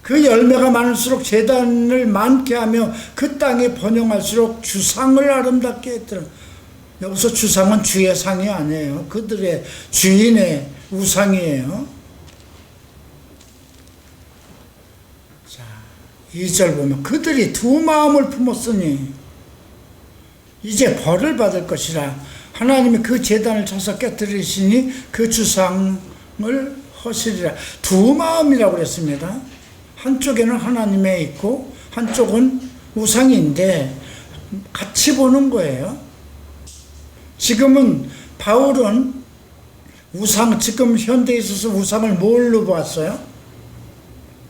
그 열매가 많을수록 재단을 많게 하며 그 땅에 번영할수록 주상을 아름답게 했더라. 여기서 주상은 주의 상이 아니에요. 그들의 주인의 우상이에요. 자, 2절 보면 그들이 두 마음을 품었으니 이제 벌을 받을 것이라. 하나님이 그 제단을 쳐서 깨뜨리시니 그 주상을 허시리라. 두 마음이라고 그랬습니다. 한쪽에는 하나님에 있고 한쪽은 우상인데 같이 보는 거예요. 지금은 바울은 지금 현대에 있어서 우상을 뭘로 봤어요?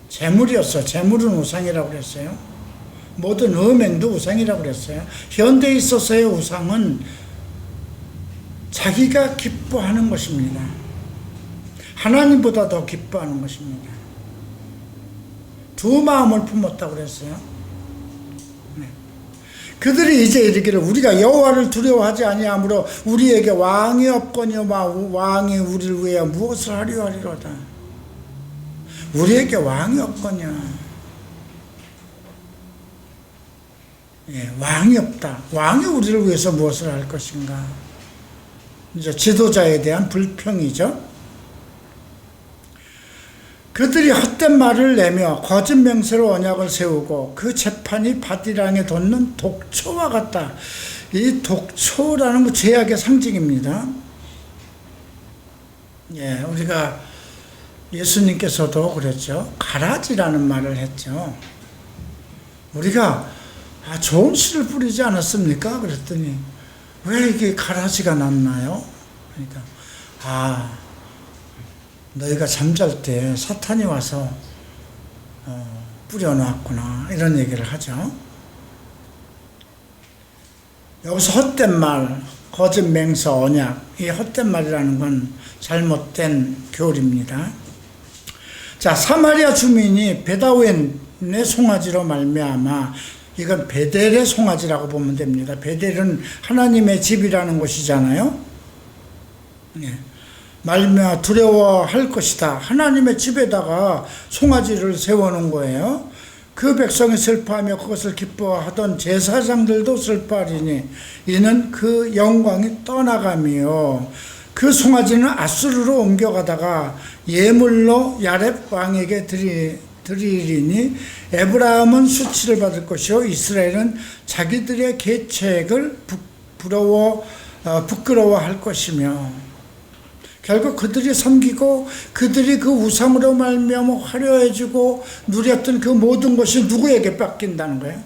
재물이었어요. 재물은 우상이라고 그랬어요. 모든 음행도 우상이라고 그랬어요. 현대에 있어서의 우상은 자기가 기뻐하는 것입니다. 하나님보다 더 기뻐하는 것입니다. 두 마음을 품었다고 그랬어요. 그들이 이제 이르기를 우리가 여호와를 두려워하지 아니하므로 우리에게 왕이 없거니와 왕이 우리를 위하여 무엇을 하려 하리로다. 우리에게 왕이 없거냐. 왕이 없다. 왕이 우리를 위해서 무엇을 할 것인가. 이제 지도자에 대한 불평이죠. 그들이 헛된 말을 내며 거짓 맹세로 언약을 세우고 그 재판이 바디랑에 돋는 독초와 같다. 이 독초라는 거 죄악의 상징입니다. 예, 우리가 예수님께서도 그랬죠. 가라지라는 말을 했죠. 우리가 좋은 씨를 뿌리지 않았습니까? 그랬더니 왜 이게 가라지가 났나요? 그러니까 너희가 잠잘 때 사탄이 와서 뿌려놨구나 이런 얘기를 하죠. 여기서 헛된 말, 거짓 맹서, 언약, 이 헛된 말이라는 건 잘못된 교리입니다. 자, 사마리아 주민이 베다웬의 송아지로 말미암아, 이건 베델의 송아지라고 보면 됩니다. 베델은 하나님의 집이라는 곳이잖아요. 예. 말미암아 두려워할 것이다. 하나님의 집에다가 송아지를 세워놓은 거예요. 그 백성이 슬퍼하며 그것을 기뻐하던 제사장들도 슬퍼하리니 이는 그 영광이 떠나가며, 그 송아지는 아수르로 옮겨가다가 예물로 야렙 왕에게 드리리니 에브라임은 수치를 받을 것이요 이스라엘은 자기들의 계책을 부끄러워할 것이며, 결국 그들이 섬기고 그들이 그 우상으로 말미암아 화려해지고 누렸던 그 모든 것이 누구에게 뺏긴다는 거예요?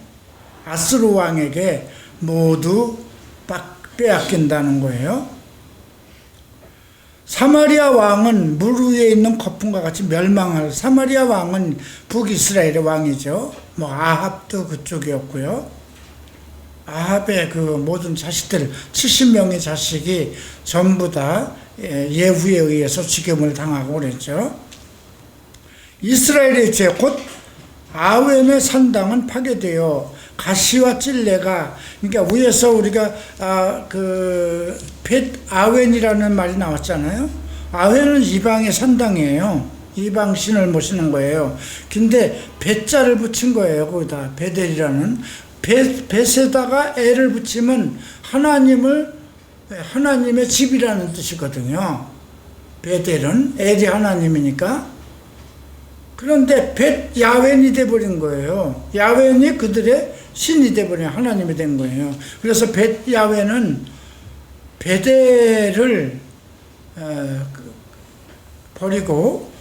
아수르 왕에게 모두 빼앗긴다는 거예요. 사마리아 왕은 물 위에 있는 거품과 같이 멸망할, 사마리아 왕은 북이스라엘의 왕이죠. 아합도 그쪽이었고요. 아합의 그 모든 자식들 70명의 자식이 전부 다 예후에 의해서 죽임을 당하고 그랬죠. 이스라엘의 죄, 곧 아웬의 산당은 파괴되어 가시와 찔레가, 그러니까 위에서 우리가 벳 아웬이라는 말이 나왔잖아요. 아웬은 이방의 산당이에요. 이방 신을 모시는 거예요. 근데 벳자를 붙인 거예요. 거기다 베델이라는 벳에다가 애를 붙이면 하나님의 집이라는 뜻이거든요. 베델은 엘이 하나님이니까. 그런데 벳 야웬이 돼버린 거예요. 야웬이 그들의 신이 돼버린, 하나님이 된 거예요. 그래서 벳 야웬은 베델을 버리고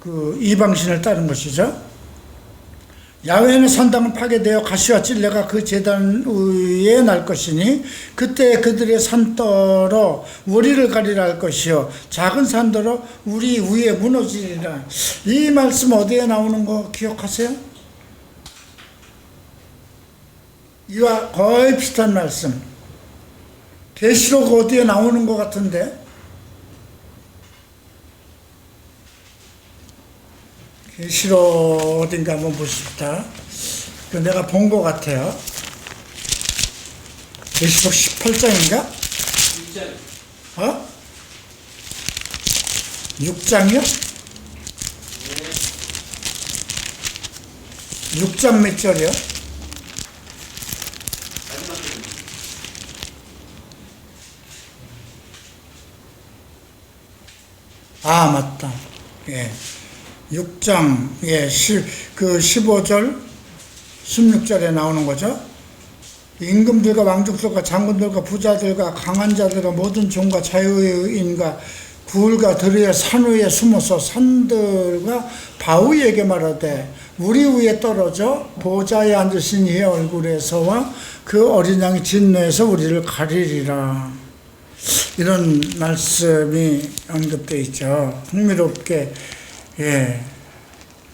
그 이방신을 따른 것이죠. 야훼의 산당은 파괴되어 가시와 찔레가 그 제단 위에 날 것이니 그때 그들의 산더러 우리를 가리라 할 것이요 작은 산더러 우리 위에 무너지리라. 이 말씀 어디에 나오는 거 기억하세요? 이와 거의 비슷한 말씀. 계시록 어디에 나오는 것 같은데, 계시록 어딘가 한번 보십시다. 내가 본 것 같아요. 계시록 18장인가? 6장. 6장이요? 6장 몇 절이요? 맞다. 예. 6장, 15절, 16절에 나오는 거죠. 임금들과 왕족들과 장군들과 부자들과 강한 자들과 모든 종과 자유인과 굴과 들의 산 위에 숨어서 산들과 바위에게 말하되 우리 위에 떨어져 보좌에 앉으신 이의 얼굴에서와 그 어린 양의 진노에서 우리를 가리리라. 이런 말씀이 언급되어 있죠. 흥미롭게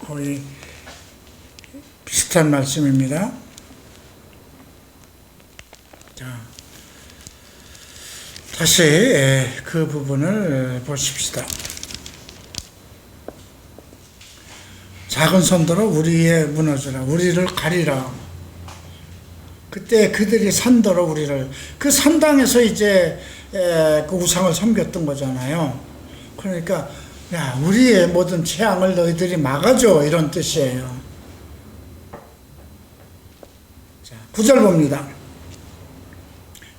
거의 비슷한 말씀입니다. 자, 다시 그 부분을 보십시다. 작은 손들어 우리의 무너져라. 우리를 가리라. 그때 그들이 산더러 우리를, 그 산당에서 이제 그 우상을 섬겼던 거잖아요. 그러니까 우리의 모든 재앙을 너희들이 막아줘, 이런 뜻이에요. 자, 9절 봅니다.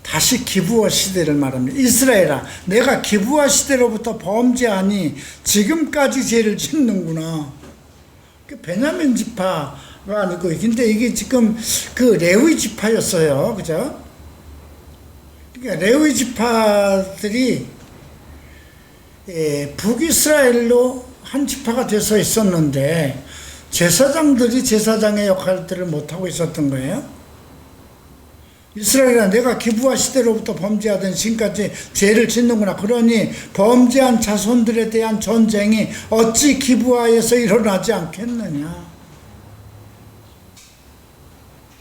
다시 기브와 시대를 말합니다. 이스라엘아, 내가 기브와 시대로부터 범죄하니 지금까지 죄를 짓는구나. 베냐민 지파 아니고, 근데 이게 지금 그 레위 지파였어요. 그죠? 그러니까 레위 지파들이 북이스라엘로 한 지파가 돼서 있었는데 제사장들이 제사장의 역할들을 못하고 있었던 거예요. 이스라엘아, 내가 기브아 시대로부터 범죄하던 지금까지 죄를 짓는구나. 그러니 범죄한 자손들에 대한 전쟁이 어찌 기브아에서 일어나지 않겠느냐.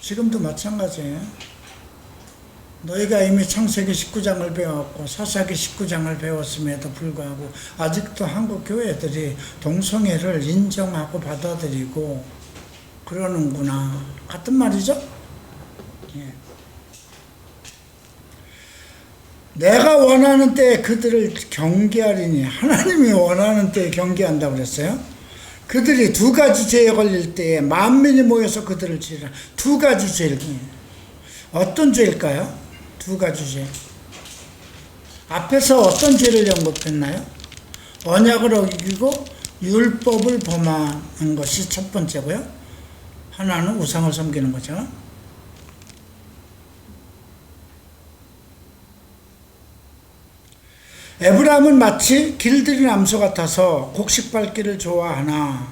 지금도 마찬가지예요. 너희가 이미 창세기 19장을 배웠고 사사기 19장을 배웠음에도 불구하고 아직도 한국 교회들이 동성애를 인정하고 받아들이고 그러는구나. 같은 말이죠? 예. 내가 원하는 때에 그들을 경계하리니, 하나님이 원하는 때에 경계한다고 그랬어요. 그들이 두 가지 죄에 걸릴 때에 만민이 모여서 그들을 치리라. 두 가지 죄를. 어떤 죄일까요? 두 가지 죄. 앞에서 어떤 죄를 언급했나요? 언약을 어기고 율법을 범하는 것이 첫 번째고요. 하나는 우상을 섬기는 거죠. 에브라임은 마치 길들인 암소 같아서 곡식 밟기를 좋아하나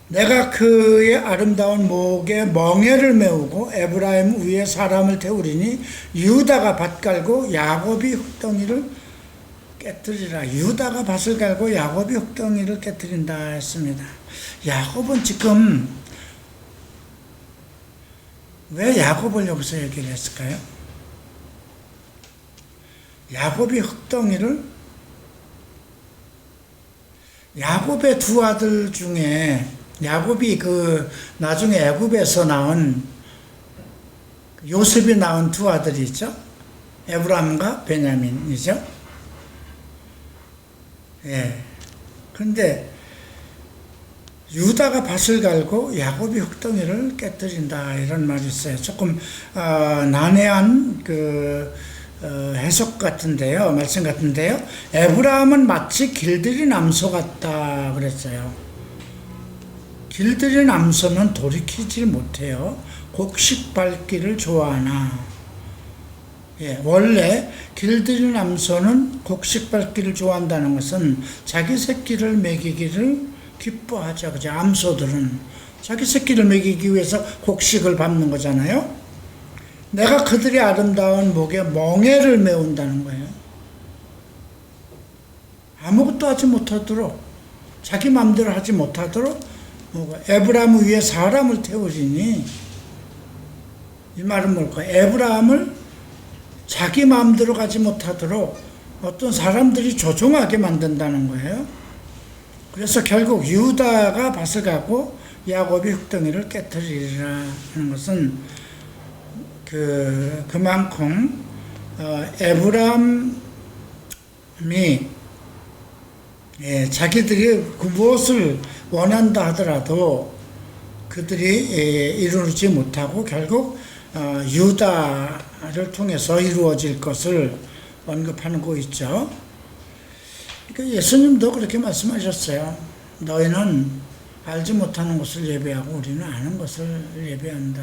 내가 그의 아름다운 목에 멍에를 메우고 에브라임 위에 사람을 태우리니 유다가 밭 갈고 야곱이 흙덩이를 깨뜨리라. 유다가 밭을 갈고 야곱이 흙덩이를 깨뜨린다 했습니다. 야곱은 지금 왜 야곱을 여기서 얘기를 했을까요? 야곱이 흙덩이를, 야곱의 두 아들 중에 야곱이 나중에 애굽에서 낳은 요셉이 낳은 두 아들이 있죠. 에브라임과 베냐민이죠. 예. 근데 유다가 밭을 갈고 야곱이 흙덩이를 깨뜨린다 이런 말이 있어요. 조금 난해한 해석 같은데요, 말씀 같은데요. 에브라임은 마치 길들인 암소 같다 그랬어요. 길들인 암소는 돌이키질 못해요. 곡식 밟기를 좋아하나. 예, 원래 길들인 암소는 곡식 밟기를 좋아한다는 것은 자기 새끼를 먹이기를 기뻐하죠. 그죠? 암소들은 자기 새끼를 먹이기 위해서 곡식을 밟는 거잖아요. 내가 그들의 아름다운 목에 멍에를 메운다는 거예요. 아무것도 하지 못하도록, 자기 마음대로 하지 못하도록 에브라임 위에 사람을 태우리니, 이 말은 뭘까? 에브라임을 자기 마음대로 가지 못하도록 어떤 사람들이 조종하게 만든다는 거예요. 그래서 결국 유다가 밭을 가고 야곱이 흙덩이를 깨뜨리리라 하는 것은 그만큼 에브라임이 자기들이 그 무엇을 원한다 하더라도 그들이 이루지 못하고 결국 유다를 통해서 이루어질 것을 언급하는 거 있죠. 그러니까 예수님도 그렇게 말씀하셨어요. 너희는 알지 못하는 것을 예배하고 우리는 아는 것을 예배한다.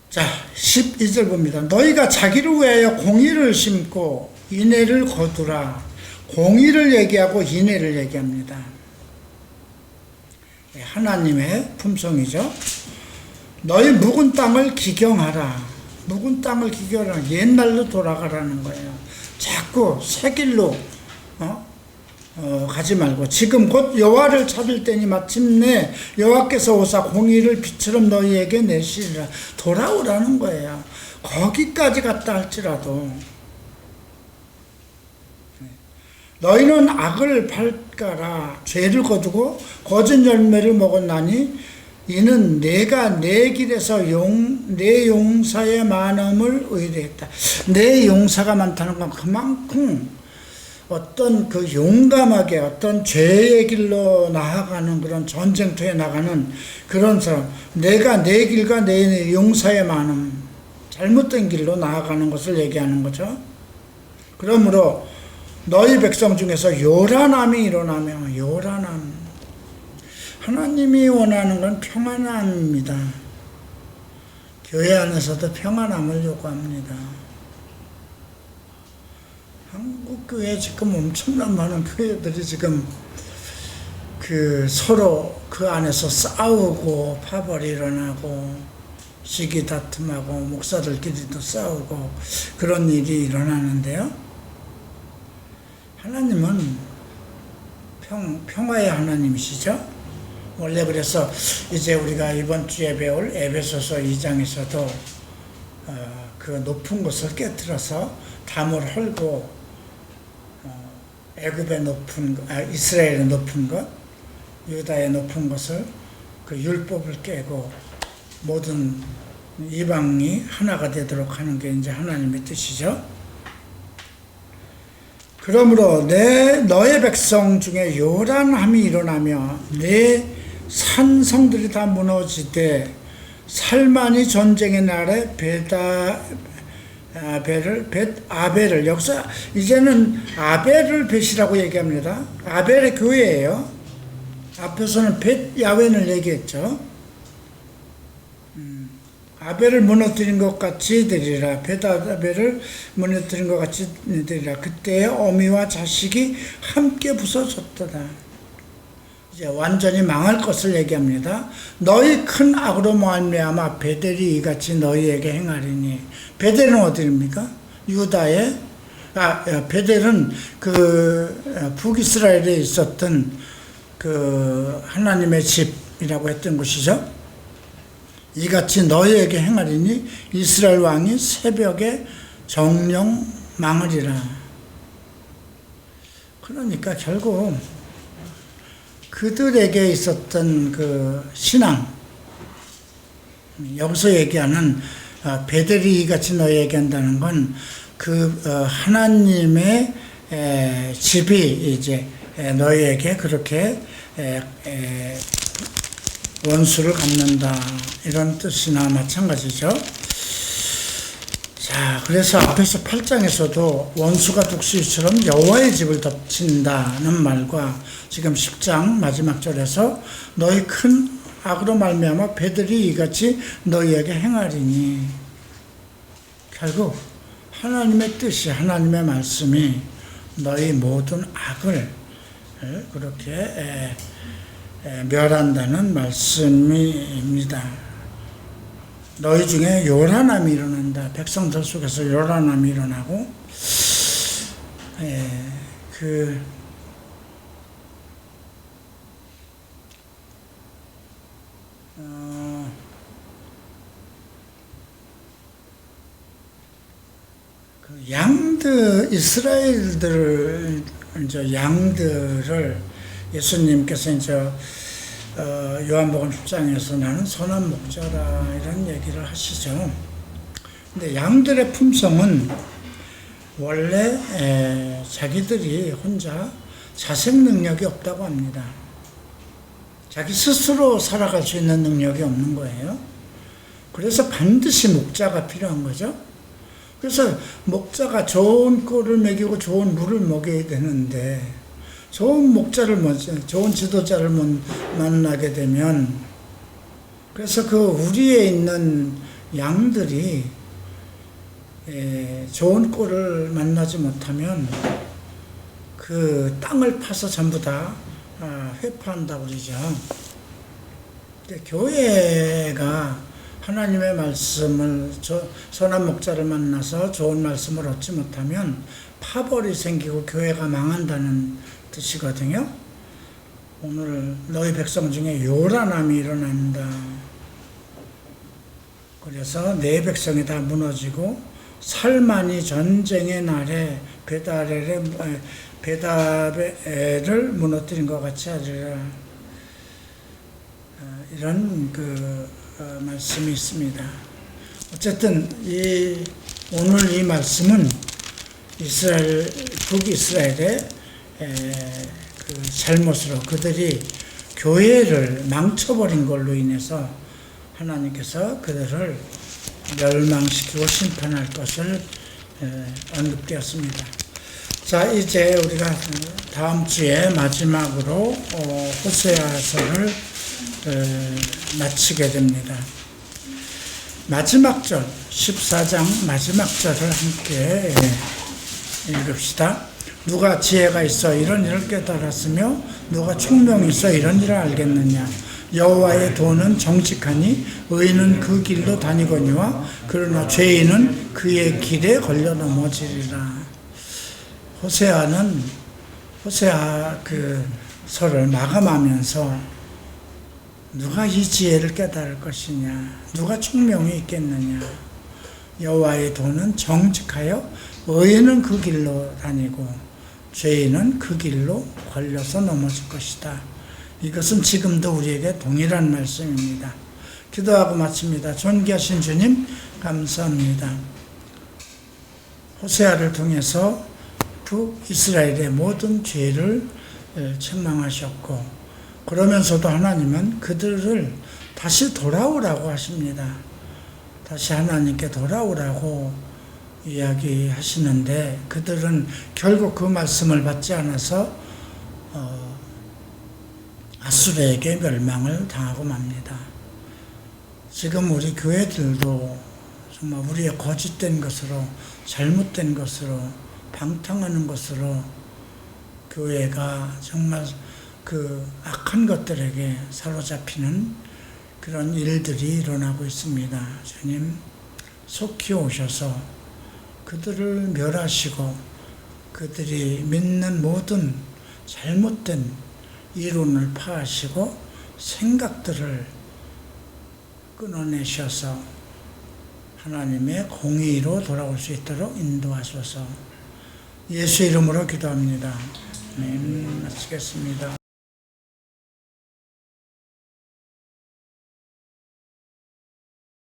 자, 12절 봅니다. 너희가 자기를 위하여 공의를 심고 인애를 거두라. 공의를 얘기하고 인애를 얘기합니다. 하나님의 품성이죠. 너희 묵은 땅을 기경하라. 묵은 땅을 기경하라. 옛날로 돌아가라는 거예요. 자꾸 새 길로 가지 말고 지금 곧 여호와를 찾을 때니 마침내 여호와께서 오사 공의를 빛처럼 너희에게 내시리라. 돌아오라는 거예요. 거기까지 갔다 할지라도 너희는 악을 밟아라. 죄를 거두고 거짓 열매를 먹었나니 이는 내가 내 길에서 내 용사의 많음을 의뢰했다. 내 용사가 많다는 건 그만큼 어떤 용감하게 어떤 죄의 길로 나아가는 그런 전쟁터에 나가는 그런 사람, 내가 내 길과 내 용사의 많음, 잘못된 길로 나아가는 것을 얘기하는 거죠. 그러므로 너희 백성 중에서 요란함이 일어나며 요란함. 하나님이 원하는 건 평안함입니다. 교회 안에서도 평안함을 요구합니다. 한국 교회 지금 엄청난 많은 교회들이 지금 서로 그 안에서 싸우고 파벌이 일어나고 시기 다툼하고 목사들끼리도 싸우고 그런 일이 일어나는데요. 하나님은 평화의 하나님이시죠. 원래 그래서 이제 우리가 이번 주에 배울 에베소서 2장에서도 그 높은 것을 깨뜨려서 담을 헐고 애굽의 높은 이스라엘의 높은 것, 유다의 높은 것을 그 율법을 깨고 모든 이방이 하나가 되도록 하는 게 이제 하나님의 뜻이죠. 그러므로 너의 백성 중에 요란함이 일어나며 내 산성들이 다 무너지되 살만이 전쟁의 날에 아벨을 여기서 이제는 아벨을 벳이라고 얘기합니다. 아벨의 교회예요. 앞에서는 벳 야웬을 얘기했죠. 아벨을 무너뜨린 것 같이 되리라. 아벨을 무너뜨린 것 같이 되리라. 그때의 어미와 자식이 함께 부서졌도다. 이제 완전히 망할 것을 얘기합니다. 너희 큰 악으로 말미암아 베델이 이같이 너희에게 행하리니. 베델은 어디입니까? 유다의 베델은 그 북이스라엘에 있었던 그 하나님의 집이라고 했던 곳이죠. 이같이 너희에게 행하리니 이스라엘 왕이 새벽에 정령 망하리라. 그러니까 결국 그들에게 있었던 그 신앙, 여기서 얘기하는 베델이 이같이 너희에게 한다는 건 그 하나님의 집이 이제 너희에게 그렇게 원수를 갚는다, 이런 뜻이나 마찬가지죠. 자, 그래서 앞에서 8장에서도 원수가 독수리처럼 여호와의 집을 덮친다는 말과 지금 10장 마지막 절에서 너희 큰 악으로 말미암아 배들이 이같이 너희에게 행하리니, 결국 하나님의 뜻이, 하나님의 말씀이 너희 모든 악을 그렇게 멸한다는 말씀입니다. 너희 중에 요란함이 일어난다. 백성들 속에서 요란함이 일어나고, 그 이스라엘들, 이제 양들을 예수님께서 이제 요한복음 10장에서 나는 선한 목자라 이런 얘기를 하시죠. 근데 양들의 품성은 원래 자기들이 혼자 자생 능력이 없다고 합니다. 자기 스스로 살아갈 수 있는 능력이 없는 거예요. 그래서 반드시 목자가 필요한 거죠. 그래서 목자가 좋은 꼴을 먹이고 좋은 물을 먹여야 되는데, 좋은 목자를, 좋은 지도자를 만나게 되면, 그래서 그 우리에 있는 양들이 좋은 꼴을 만나지 못하면 그 땅을 파서 전부 다 회파한다고 그러죠. 근데 교회가 하나님의 말씀을, 선한 목자를 만나서 좋은 말씀을 얻지 못하면 파벌이 생기고 교회가 망한다는 뜻이거든요. 오늘 너희 백성 중에 요란함이 일어난다. 그래서 내 백성이 다 무너지고 살만이 전쟁의 날에 베다벨을 무너뜨린 것 같이 하리라. 이런 말씀이 있습니다. 어쨌든 오늘 이 말씀은 북이스라엘의 그 잘못으로 그들이 교회를 망쳐버린 걸로 인해서 하나님께서 그들을 멸망시키고 심판할 것을 언급되었습니다. 자, 이제 우리가 다음 주에 마지막으로 호세아서를 마치게 됩니다. 마지막 절, 14장 마지막 절을 함께 읽읍시다. 누가 지혜가 있어 이런 일을 깨달았으며 누가 총명이 있어 이런 일을 알겠느냐. 여호와의 도는 정직하니 의인은 그 길로 다니거니와 그러나 죄인은 그의 길에 걸려 넘어지리라. 호세아 그 서를 마감하면서 누가 이 지혜를 깨달을 것이냐, 누가 총명이 있겠느냐. 여호와의 도는 정직하여 의인은 그 길로 다니고 죄인은 그 길로 걸려서 넘어질 것이다. 이것은 지금도 우리에게 동일한 말씀입니다. 기도하고 마칩니다. 존귀하신 주님 감사합니다. 호세아를 통해서 북이스라엘의 모든 죄를 책망하셨고, 그러면서도 하나님은 그들을 다시 돌아오라고 하십니다. 다시 하나님께 돌아오라고 이야기하시는데 그들은 결국 그 말씀을 받지 않아서 아수르에게 멸망을 당하고 맙니다. 지금 우리 교회들도 정말 우리의 거짓된 것으로, 잘못된 것으로, 방탕하는 것으로 교회가 정말 그 악한 것들에게 사로잡히는 그런 일들이 일어나고 있습니다. 주님, 속히 오셔서 그들을 멸하시고 그들이 믿는 모든 잘못된 이론을 파하시고 생각들을 끊어내셔서 하나님의 공의로 돌아올 수 있도록 인도하소서. 예수 이름으로 기도합니다. 아멘. 마치겠습니다.